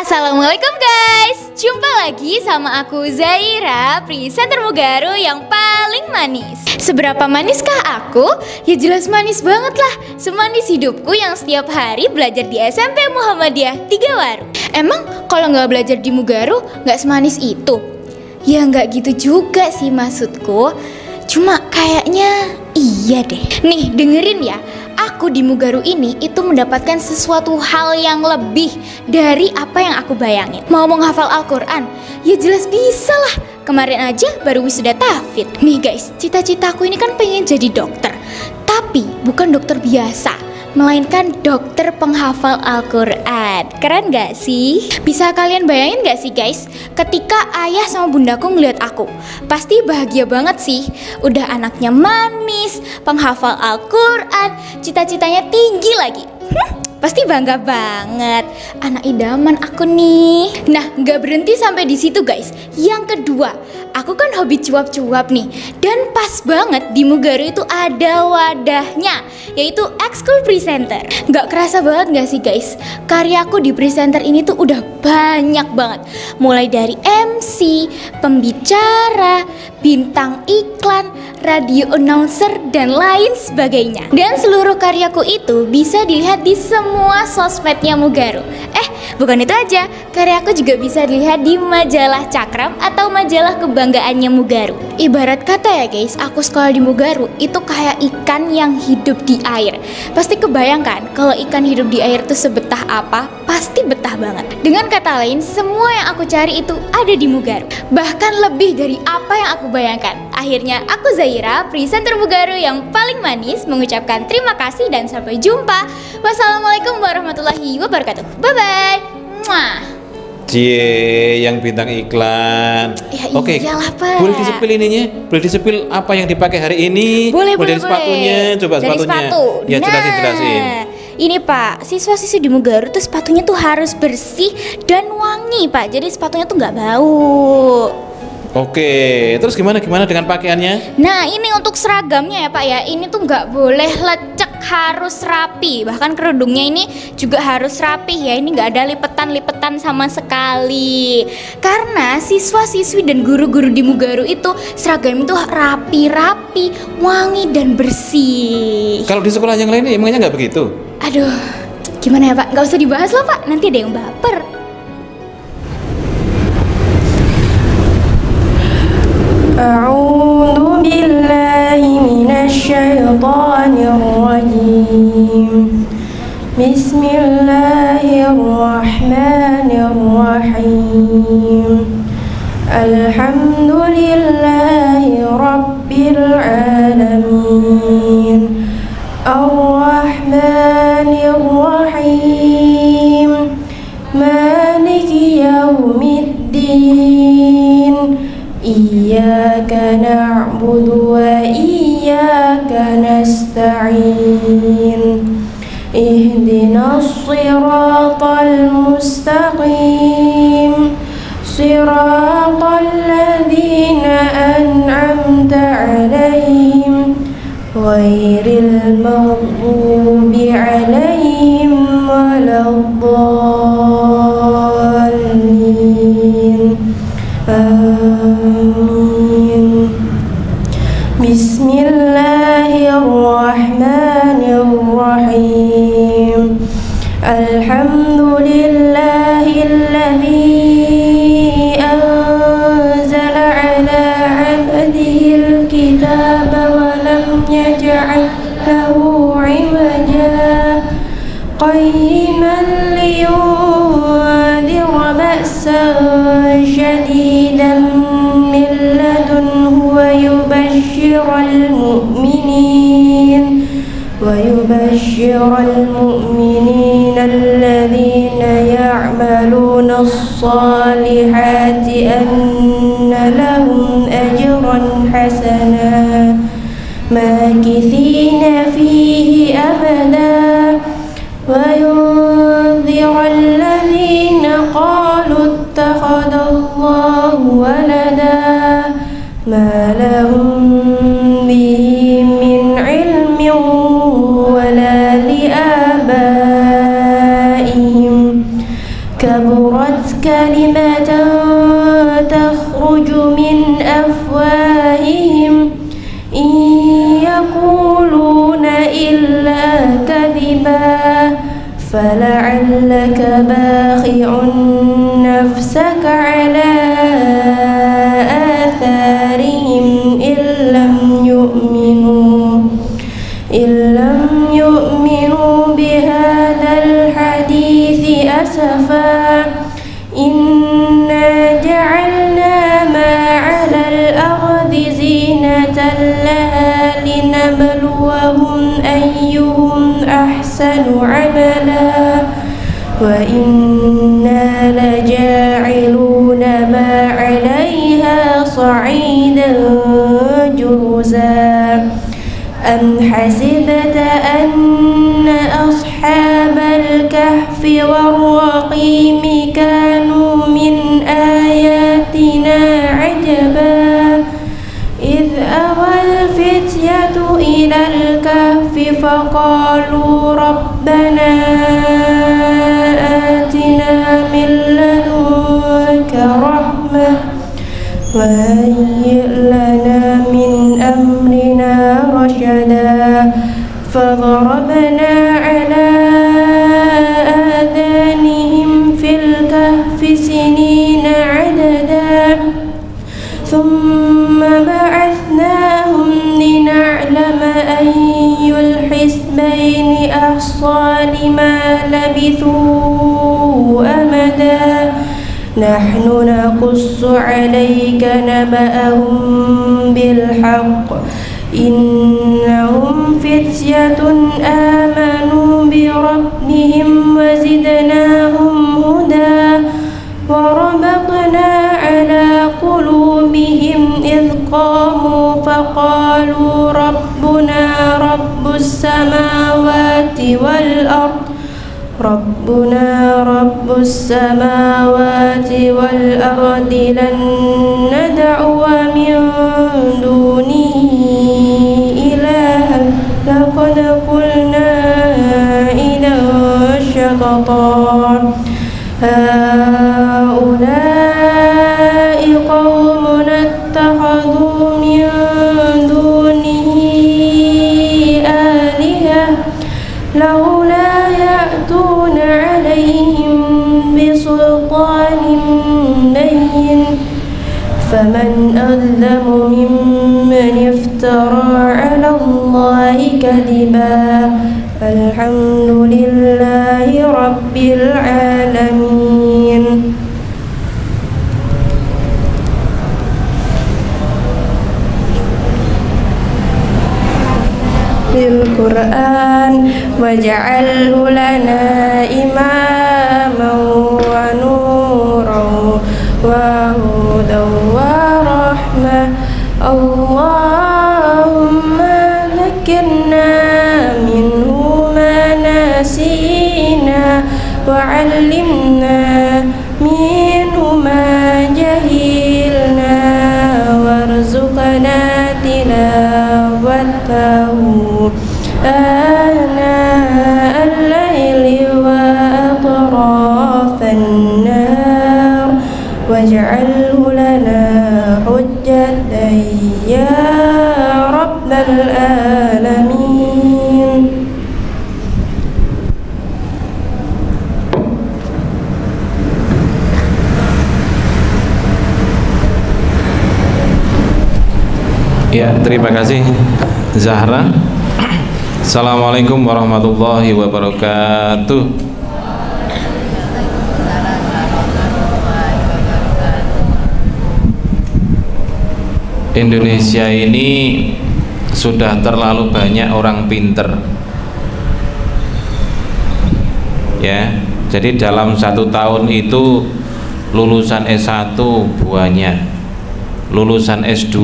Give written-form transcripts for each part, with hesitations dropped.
Assalamualaikum guys, jumpa lagi sama aku Zaira, presenter Mugaru yang paling manis. Seberapa maniskah aku? Ya jelas manis banget lah. Semanis hidupku yang setiap hari belajar di SMP Muhammadiyah 3 Waru. Emang kalau nggak belajar di Mugaru nggak semanis itu? Ya nggak gitu juga sih maksudku. Cuma kayaknya iya deh. Nih dengerin ya, aku di Mugaru ini itu mendapatkan sesuatu hal yang lebih dari apa yang aku bayangin. Mau menghafal Al-Quran? Ya jelas bisa lah. Kemarin aja baru wisuda tahfidz. Nih guys, cita-citaku ini kan pengen jadi dokter. Tapi bukan dokter biasa, melainkan dokter penghafal Al-Quran. Keren gak sih? Bisa kalian bayangin gak sih guys, ketika ayah sama bundaku ngeliat aku, pasti bahagia banget sih. Udah anaknya manis, penghafal Al-Quran, cita-citanya tinggi lagi. Pasti bangga banget, anak idaman aku nih. Nah, gak berhenti sampai di situ guys. Yang kedua, aku kan hobi cuap-cuap nih. Dan pas banget di Mugaru itu ada wadahnya, yaitu Ekskul Presenter. Gak kerasa banget gak sih guys, karyaku di presenter ini tuh udah banyak banget. Mulai dari MC, pembicara, bintang iklan, radio announcer, dan lain sebagainya. Dan seluruh karyaku itu bisa dilihat di semua sosmednya Mugaru. Bukan itu aja, karyaku juga bisa dilihat di majalah Cakram atau majalah kebanggaannya Mugaru. Ibarat kata ya guys, aku sekolah di Mugaru itu kayak ikan yang hidup di air. Pasti kebayangkan kalau ikan hidup di air itu sebetah apa? Pasti betah banget. Dengan kata lain, semua yang aku cari itu ada di Mugaru. Bahkan lebih dari apa yang aku bayangkan. Akhirnya aku Zaira, presenter Mugaru yang paling manis, mengucapkan terima kasih dan sampai jumpa. Wassalamualaikum warahmatullahi wabarakatuh. Bye-bye. Mwah. Cie, yang bintang iklan. Ya Oke, iyalah, Pak. boleh disepil ininya? Boleh disepil apa yang dipakai hari ini? Boleh, dari sepatunya, coba dari sepatunya. Sepatu. Ya, jelasin. Ini Pak, siswa-siswi di Mugaru tuh sepatunya tuh harus bersih dan wangi Pak. Jadi sepatunya tuh nggak bau. Oke, terus gimana dengan pakaiannya? Nah ini untuk seragamnya ya Pak ya. Ini tuh nggak boleh lecek, harus rapi. Bahkan kerudungnya ini juga harus rapi ya. Ini nggak ada lipetan-lipetan sama sekali. Karena siswa-siswi dan guru-guru di Mugaru itu seragam itu rapi-rapi, wangi dan bersih. Kalau di sekolah yang lain emangnya nggak begitu? Aduh, gimana ya Pak? Nggak usah dibahas lah Pak. Nanti ada yang baper. أعوذ بالله من الشيطان الرجيم بسم الله الرحمن الرحيم الحمد لله رب العالمين الرحمن الرحيم مالك يوم الدين إياك نعبد وإياك نستعين اهدنا الصراط المستقيم صراط الذين أنعمت عليهم غير المغضوب عليهم ولا الضالين آمين بسم الله الرحمن الرحيم الحمد لله الذي أنزل على عبده الكتاب ولم يجعل له عوجا قيما لينذر بأسا شديدا من لدنه ويبشر المؤمنين الذين يعملون الصالحات أن لهم أجرا حسنا ماكثين فيه أبدا وينذر الذين قالوا اتخذ الله ولدا ما لهم به من علم ولا لآبائهم كبر كبرت كلمة تخرج من أفواههم إن يقولون إلا كذبا فلعلك باخع نفسك على آثارهم إن لم يؤمنوا بهذا الحديث أسفا إنا جعلنا ما على الأرض زينة لها لنبلوهم أيهم أحسن عملا وإنا لجاعلون ما عليها صعيدا جرزا أم حسبت أن أصحاب الكهف والرقيم كانوا من آياتنا عجبا إذ أوى الفتية إلى الكهف فقالوا ربنا آتنا من لدنك رحمة وهيئ لنا من أمرنا رشدا فضربنا على آذانهم في الكهف سنين عددا ثم بعثناهم لنعلم أي الحزبين أحصى لما لبثوا أمدا نحن نقص عليك نبأهم بالحق إنهم فتية آمنوا بربهم وزدناهم هدى وربطنا على قلوبهم إذ قاموا فقالوا ربنا رب السماوات والأرض لن ندعو من دونه إلها لقد قلنا إذا شططا هؤلاء قومنا اتخذوا من دونه آلهة لولا يأتون عليهم بسلطان بين فمن أظلم ممن افترى على الله كذبا الحمد لله رب العالمين. بالقرآن واجعله لنا إماما ونورا وهدى ورحمة اللهم ذكرنا منه ما نسينا وعلمنا منه ما جهلنا وارزقنا تلاوته آناء الليل وأطراف النهار واجعله لنا حجة يا رب العالمين. Ya, terima kasih Zahra. Assalamualaikum warahmatullahi wabarakatuh. Indonesia ini sudah terlalu banyak orang pinter, ya. Jadi dalam 1 tahun itu lulusan S1 banyak, lulusan S2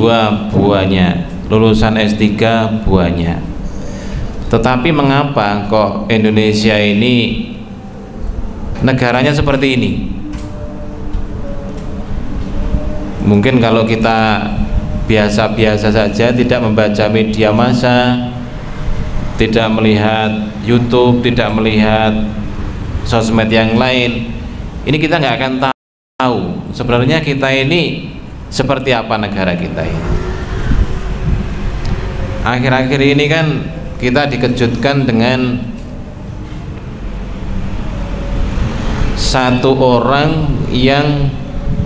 banyak, lulusan S3 banyak. Tetapi mengapa kok Indonesia ini negaranya seperti ini? Mungkin kalau kita biasa-biasa saja, tidak membaca media massa, tidak melihat YouTube, tidak melihat sosmed yang lain, ini kita nggak akan tahu sebenarnya kita ini seperti apa negara kita ini. Akhir-akhir ini kan kita dikejutkan dengan satu orang yang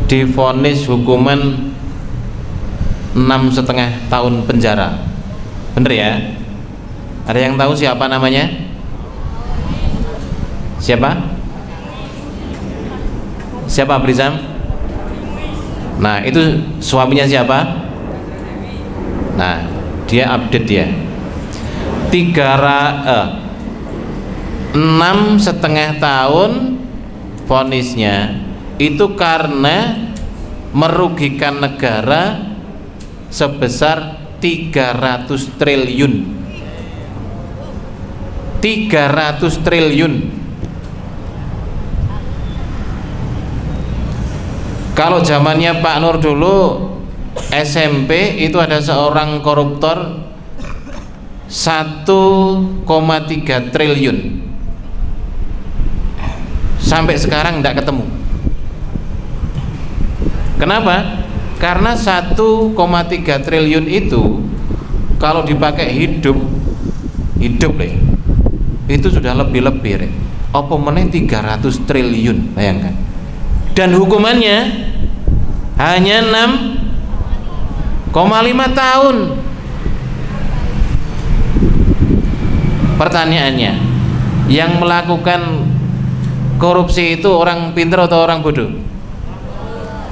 divonis hukuman 6,5 tahun penjara. Bener ya? Ada yang tahu siapa namanya? Siapa? Siapa Brizam? Nah, itu suaminya siapa? Nah, dia update dia. 6,5 tahun vonisnya itu karena merugikan negara sebesar 300 triliun. 300 triliun. Kalau zamannya Pak Nur dulu SMP itu ada seorang koruptor 1,3 triliun. Sampai sekarang tidak ketemu. Kenapa? Karena 1,3 triliun itu kalau dipakai hidup deh, itu sudah lebih-lebih. Apa meneh 300 triliun, bayangkan. Dan hukumannya hanya 6,5 tahun. Pertanyaannya, yang melakukan korupsi itu orang pinter atau orang bodoh?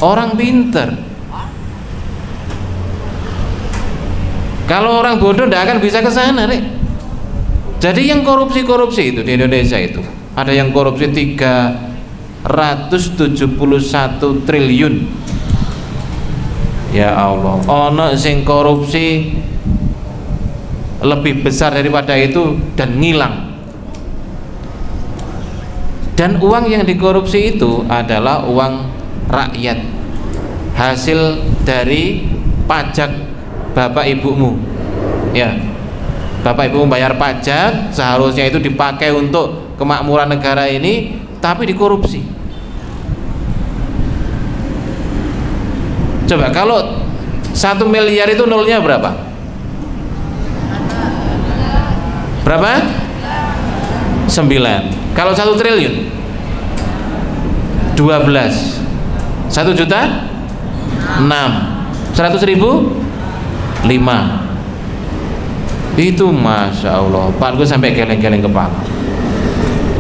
Orang pinter. Kalau orang bodoh tidak akan bisa ke sana, Rek. Jadi yang korupsi itu di Indonesia itu ada yang korupsi 371 triliun. Ya Allah, ono sing korupsi lebih besar daripada itu dan ngilang. Dan uang yang dikorupsi itu adalah uang rakyat, hasil dari pajak bapak ibumu. Ya, bapak ibumu bayar pajak, seharusnya itu dipakai untuk kemakmuran negara ini, tapi dikorupsi. Coba kalau 1 miliar itu nolnya berapa? Berapa? 9. Kalau 1 triliun 12. 1 juta 6. 100 ribu 5. Itu Masya Allah, Pak Nur sampai geleng-geleng kepala.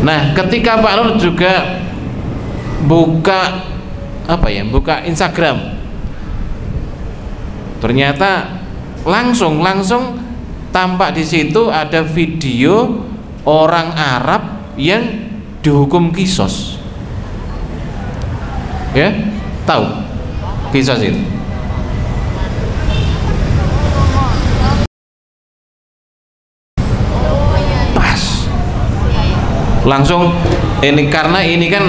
Nah, ketika Pak Nur juga buka buka Instagram, ternyata langsung tampak di situ ada video orang Arab yang dihukum kisos. Ya, tahu kisos itu? Pas. Langsung ini, karena ini kan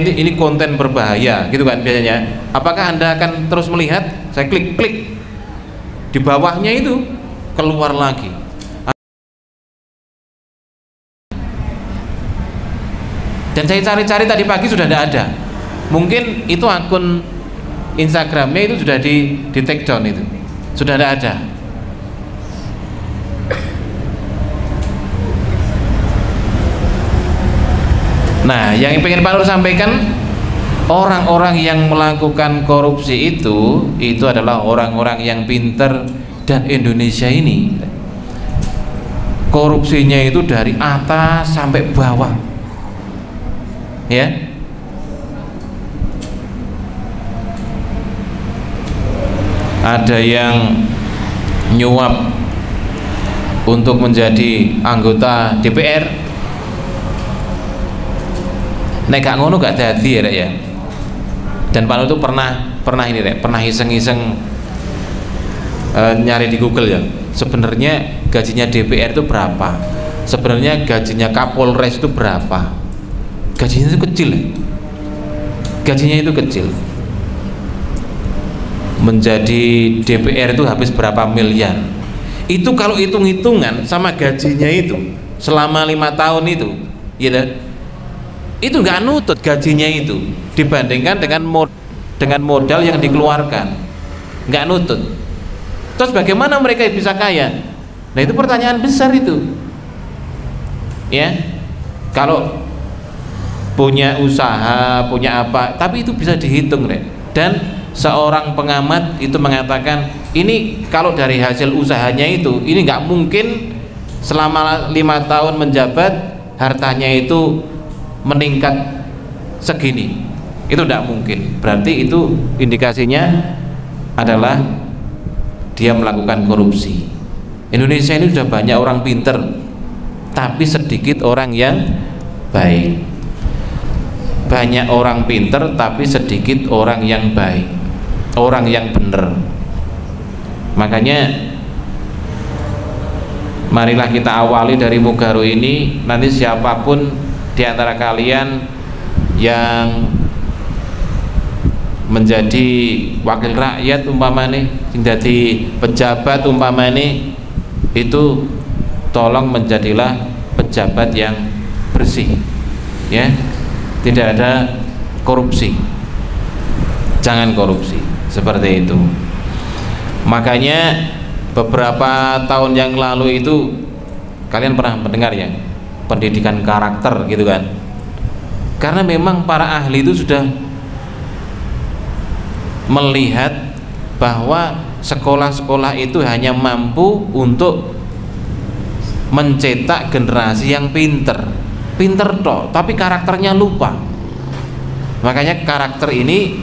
ini konten berbahaya gitu kan biasanya. Apakah Anda akan terus melihat? Saya klik di bawahnya itu keluar lagi. Dan saya cari-cari tadi pagi sudah tidak ada. Mungkin itu akun Instagramnya itu sudah di take down, itu sudah tidak ada. Nah, yang ingin Pak Nur sampaikan, orang-orang yang melakukan korupsi itu adalah orang-orang yang pinter. Dan Indonesia ini korupsinya itu dari atas sampai bawah, ya. Ada yang nyuap untuk menjadi anggota DPR. Nek gak ngono gak dadi ya. Dan Pak Nur itu pernah iseng-iseng nyari di Google ya. Sebenarnya gajinya DPR itu berapa? Sebenarnya gajinya Kapolres itu berapa? Gajinya itu kecil. Gajinya itu kecil. Menjadi DPR itu habis berapa miliar? Itu kalau hitung-hitungan sama gajinya itu selama 5 tahun itu, ya, itu nggak nutut gajinya itu dibandingkan dengan modal yang dikeluarkan, nggak nutut. Terus bagaimana mereka bisa kaya? Nah itu pertanyaan besar itu, ya. Kalau punya usaha, punya apa, tapi itu bisa dihitung, Rek. Dan seorang pengamat itu mengatakan, ini kalau dari hasil usahanya itu, ini nggak mungkin selama 5 tahun menjabat hartanya itu meningkat segini. Itu tidak mungkin. Berarti itu indikasinya adalah dia melakukan korupsi. Indonesia ini sudah banyak orang pinter, tapi sedikit orang yang baik. Banyak orang pinter, tapi sedikit orang yang baik, orang yang benar. Makanya marilah kita awali dari Mugaru ini. Nanti siapapun di antara kalian yang menjadi wakil rakyat umpamane, menjadi pejabat umpamane, itu tolong menjadilah pejabat yang bersih, ya, tidak ada korupsi, jangan korupsi seperti itu. Makanya beberapa tahun yang lalu itu kalian pernah mendengar ya pendidikan karakter gitu kan, karena memang para ahli itu sudah melihat bahwa sekolah-sekolah itu hanya mampu untuk mencetak generasi yang pinter toh, tapi karakternya lupa. Makanya karakter ini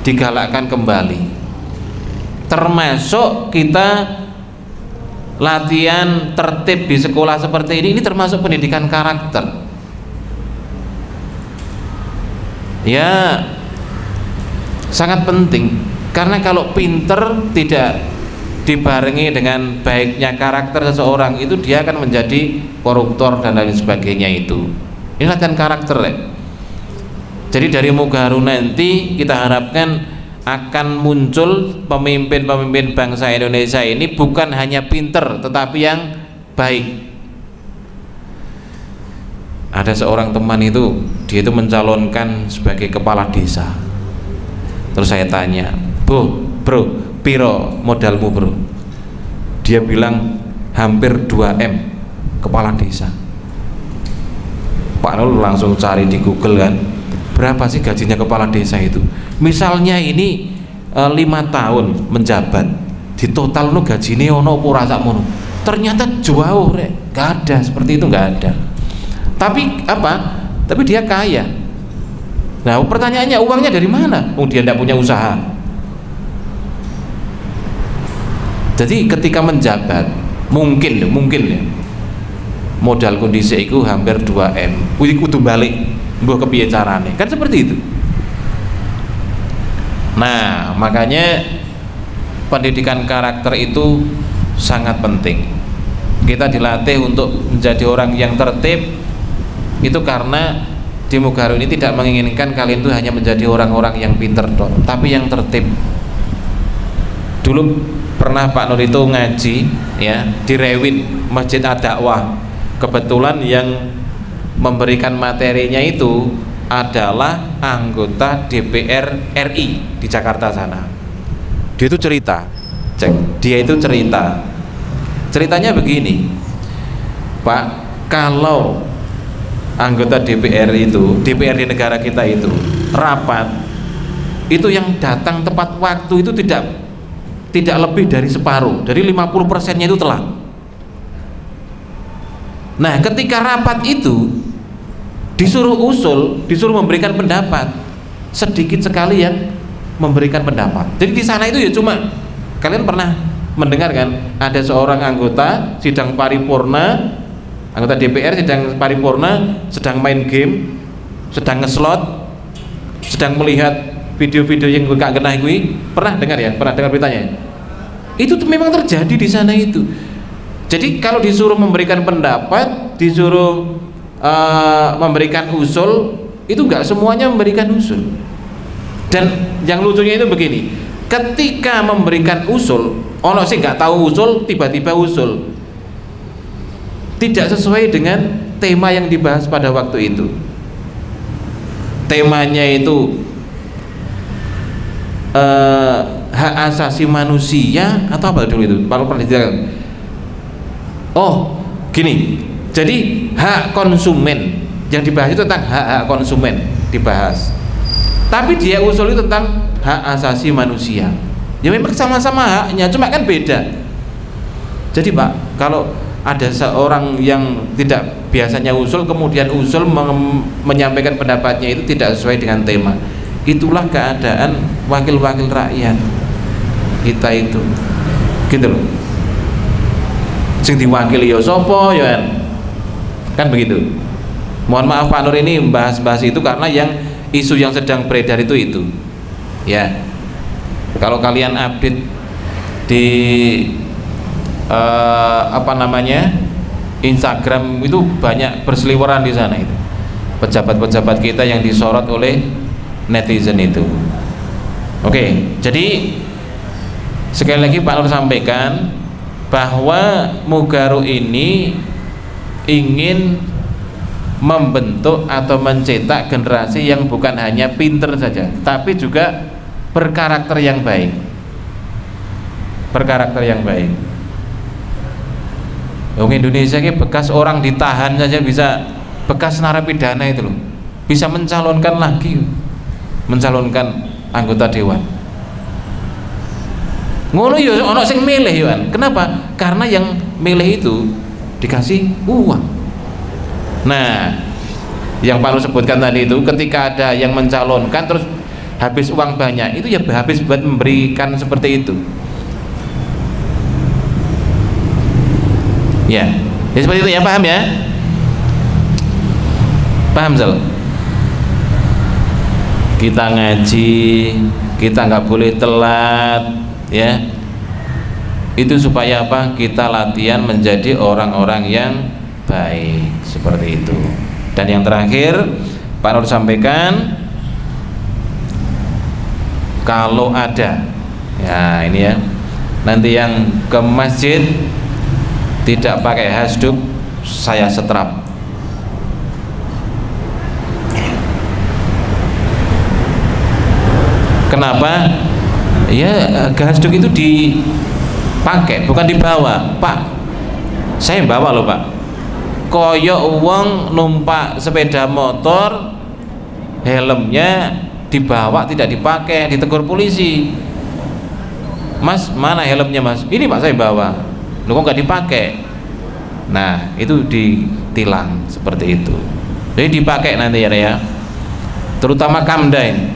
digalakkan kembali, termasuk kita latihan tertib di sekolah seperti ini termasuk pendidikan karakter, ya, sangat penting. Karena kalau pinter tidak dibarengi dengan baiknya karakter seseorang, itu dia akan menjadi koruptor dan lain sebagainya. Itu ini latihan karakter ya. Jadi dari Mugaru nanti kita harapkan akan muncul pemimpin-pemimpin bangsa Indonesia ini bukan hanya pinter tetapi yang baik. Ada seorang teman itu, dia itu mencalonkan sebagai kepala desa. Terus saya tanya, bro, piro modalmu bro? Dia bilang hampir 2M kepala desa. Pak Nul langsung cari di Google kan, berapa sih gajinya kepala desa itu? Misalnya ini 5 tahun menjabat, di total no gajine ono apa ora sakmono. Ternyata jauh rek, gak ada seperti itu, gak ada. Tapi apa? Tapi dia kaya. Nah pertanyaannya, uangnya dari mana? Oh dia tidak punya usaha. Jadi ketika menjabat mungkin ya modal kondisi itu hampir 2M. Kudu balik, mbok kepiye carane? Kan seperti itu. Nah makanya pendidikan karakter itu sangat penting. Kita dilatih untuk menjadi orang yang tertib. Itu karena di Mugaru ini tidak menginginkan kalian itu hanya menjadi orang-orang yang pinter toh, tapi yang tertib. Dulu pernah Pak Nur itu ngaji ya di Rewin Masjid Ad-Dakwah. Kebetulan yang memberikan materinya itu adalah anggota DPR RI di Jakarta sana. Dia itu cerita, ceritanya begini, Pak, kalau anggota DPR itu, DPR di negara kita itu rapat, itu yang datang tepat waktu itu tidak lebih dari separuh, dari 50%-nya itu telat. Nah ketika rapat itu disuruh memberikan pendapat, sedikit sekali yang memberikan pendapat. Jadi di sana itu ya cuma, kalian pernah mendengar kan, ada seorang anggota sidang paripurna, anggota DPR sedang paripurna, sedang main game, sedang ngeslot, sedang melihat video-video yang gak genah gue. Pernah dengar ya? Pernah dengar beritanya? Itu memang terjadi di sana itu. Jadi kalau disuruh memberikan pendapat, disuruh memberikan usul, itu nggak semuanya memberikan usul. Dan yang lucunya itu begini, ketika memberikan usul, ono sih nggak tahu usul, tiba-tiba usul tidak sesuai dengan tema yang dibahas pada waktu itu. temanya itu hak asasi manusia atau apa dulu itu? Kalau pernah dijelaskan. Oh, gini. Jadi hak konsumen yang dibahas itu tentang hak konsumen dibahas. Tapi dia usul itu tentang hak asasi manusia. Ya memang sama-sama haknya, cuma kan beda. Jadi Pak, kalau ada seorang yang tidak biasanya usul kemudian usul menyampaikan pendapatnya itu tidak sesuai dengan tema, itulah keadaan wakil-wakil rakyat kita itu, gitu loh. Sing diwakili ya sapa ya kan begitu. Mohon maaf Pak Nur, ini bahas-bahas itu karena yang isu yang sedang beredar itu ya. Kalau kalian update di Instagram itu banyak berseliweran di sana itu pejabat-pejabat kita yang disorot oleh netizen itu. Oke, jadi sekali lagi Pak Nur sampaikan bahwa Mugaru ini ingin membentuk atau mencetak generasi yang bukan hanya pinter saja, tapi juga berkarakter yang baik. Berkarakter yang baik. Orang Indonesia ini bekas orang ditahan saja bisa, bekas narapidana itu loh, bisa mencalonkan lagi, mencalonkan anggota dewan. Ngono ya ono sing milih ya. Kenapa? Karena yang milih itu dikasih uang. Nah, yang Pak Nur sebutkan tadi itu, ketika ada yang mencalonkan terus habis uang banyak, itu ya habis buat memberikan seperti itu. Ya seperti itu ya, paham ya? Paham Zal? Kita ngaji, kita nggak boleh telat, ya. Itu supaya apa? Kita latihan menjadi orang-orang yang baik, seperti itu. Dan yang terakhir Pak Nur sampaikan, kalau ada, ya ini ya, nanti yang ke masjid tidak pakai hasduk, saya setrap. Kenapa? Ya hasduk itu dipakai, bukan dibawa. Pak, saya bawa loh Pak. Koyok uang numpak sepeda motor, helmnya dibawa tidak dipakai, ditegur polisi. Mas, mana helmnya Mas? Ini Pak saya bawa. Loh kok nggak dipakai? Nah itu ditilang seperti itu. Jadi dipakai nanti ya. Terutama Kamda ini.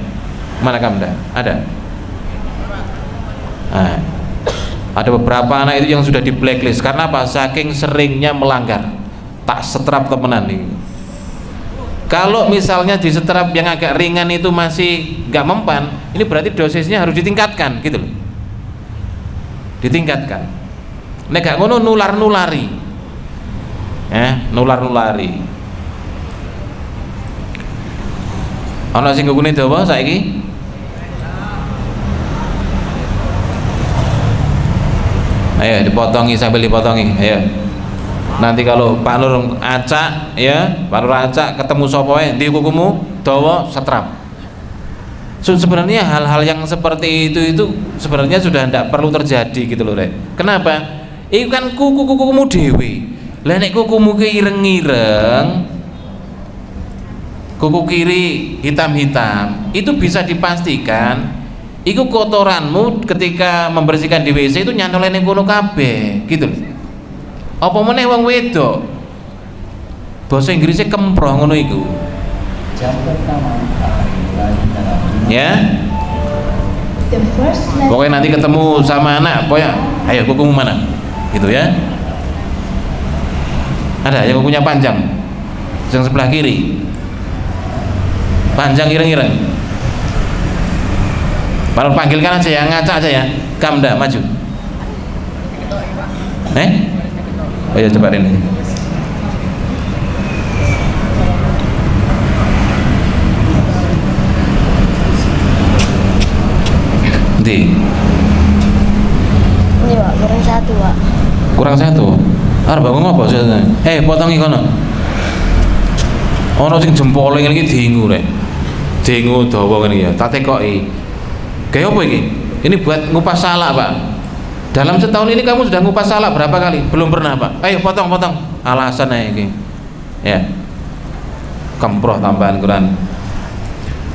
Mana Kamda? Ada. Nah, ada beberapa anak itu yang sudah di blacklist karena apa? Saking seringnya melanggar. Tak setrap temenan nih. Kalau misalnya di setrap yang agak ringan itu masih nggak mempan, ini berarti dosisnya harus ditingkatkan, gitu loh. Ditingkatkan. Nek gak ngono nular-nulari. Nular-nulari. Ana sing ngukune dawa saiki? Ayo dipotongi sambil dipotongi, ayo. Nanti kalau Pak Nur acak ya, Pak Nur acak ketemu sapa wae ndi kukumu dawa setrap. Sebenarnya hal-hal yang seperti itu sebenarnya sudah tidak perlu terjadi gitu loh, Rek. Kenapa? Itu kan kuku-kukumu dewe. Lah nek kukumu ki ireng-ireng, kuku kiri hitam-hitam, itu bisa dipastikan iku kotoranmu ketika membersihkan di WC itu nyantol ning kono kabeh, gitu loh. Apa meneh wong wedok? Bahasa Inggrisnya kemproh ngono iku. Ya. Pokoknya nanti ketemu sama anak, pokoknya ayo kukumu mana? Gitu ya. Ada yang kukunya panjang, yang sebelah kiri panjang ireng-ireng. Kalau panggilkan aja ya, ngacak aja ya. Kamda maju. Oh ya coba ini. Di. Ini Pak, kurang satu Pak. Kurang satu. Arep bangun apa sih? Potongi kono. Ono sing jempole ngene iki diingu rek. dengu dawa ngene ya. Tak tekoki. Kayak apa iki? Ini buat ngupas salak, Pak. Dalam setahun ini kamu sudah ngupas salak berapa kali? Belum pernah, Pak. Ayo potong-potong. Alasan aja iki. Ya. Kemproh tambahan Quran.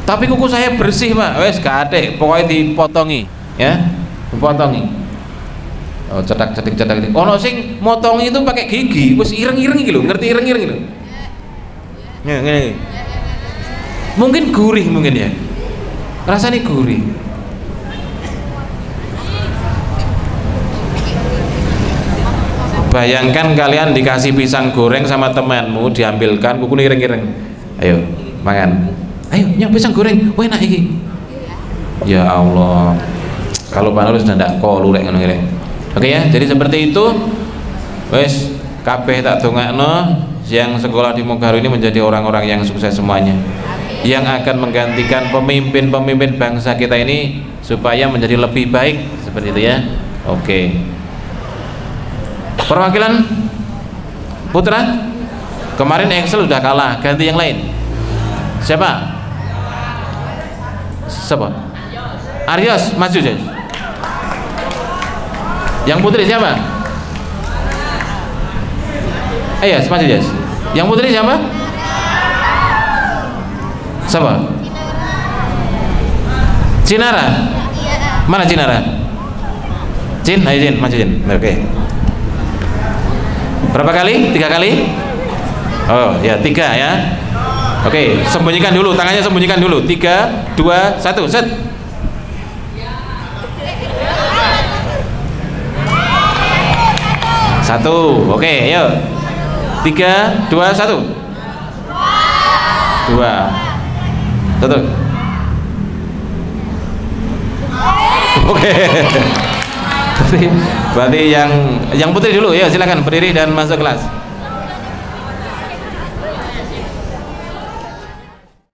Tapi kuku saya bersih, Pak. Wes gak pokoknya dipotongi, ya. Dipotongi. Oh, cedak-cedik. Ono sing motongi itu pakai gigi, wis ireng-ireng iki lho, ngerti ireng-ireng lho. Ya, ngene. Mungkin gurih mungkin ya. Rasanya gurih. Bayangkan kalian dikasih pisang goreng sama temanmu, diambilkan kuku ireng-ireng. Ayo, makan. Ayo, nyok pisang goreng. Wah, enak iki. Ya Allah. Kalau Pak Nur sudah ndak kolu rek ngono rek. Oke ya, jadi seperti itu. Wes, kabeh tak dongakno yang sekolah di Mugaru ini menjadi orang-orang yang sukses semuanya. Yang akan menggantikan pemimpin-pemimpin bangsa kita ini supaya menjadi lebih baik seperti itu ya. Oke. Perwakilan Putra kemarin Excel sudah kalah, ganti yang lain. Siapa? Aryos, maju Jas. Yang putri siapa? Ayo, maju Jas. Yang putri siapa? Siapa? Cinara. Mana Cinara? Cin, ayo Cin, maju Cin. Oke. Berapa kali? 3 kali? Oh ya, 3 ya. Oke, sembunyikan dulu, tangannya sembunyikan dulu. 3, 2, 1, set. Satu, oke, yuk. 3, 2, 1. 2, 1. Oke. Berarti yang putri dulu ya, silakan berdiri dan masuk kelas.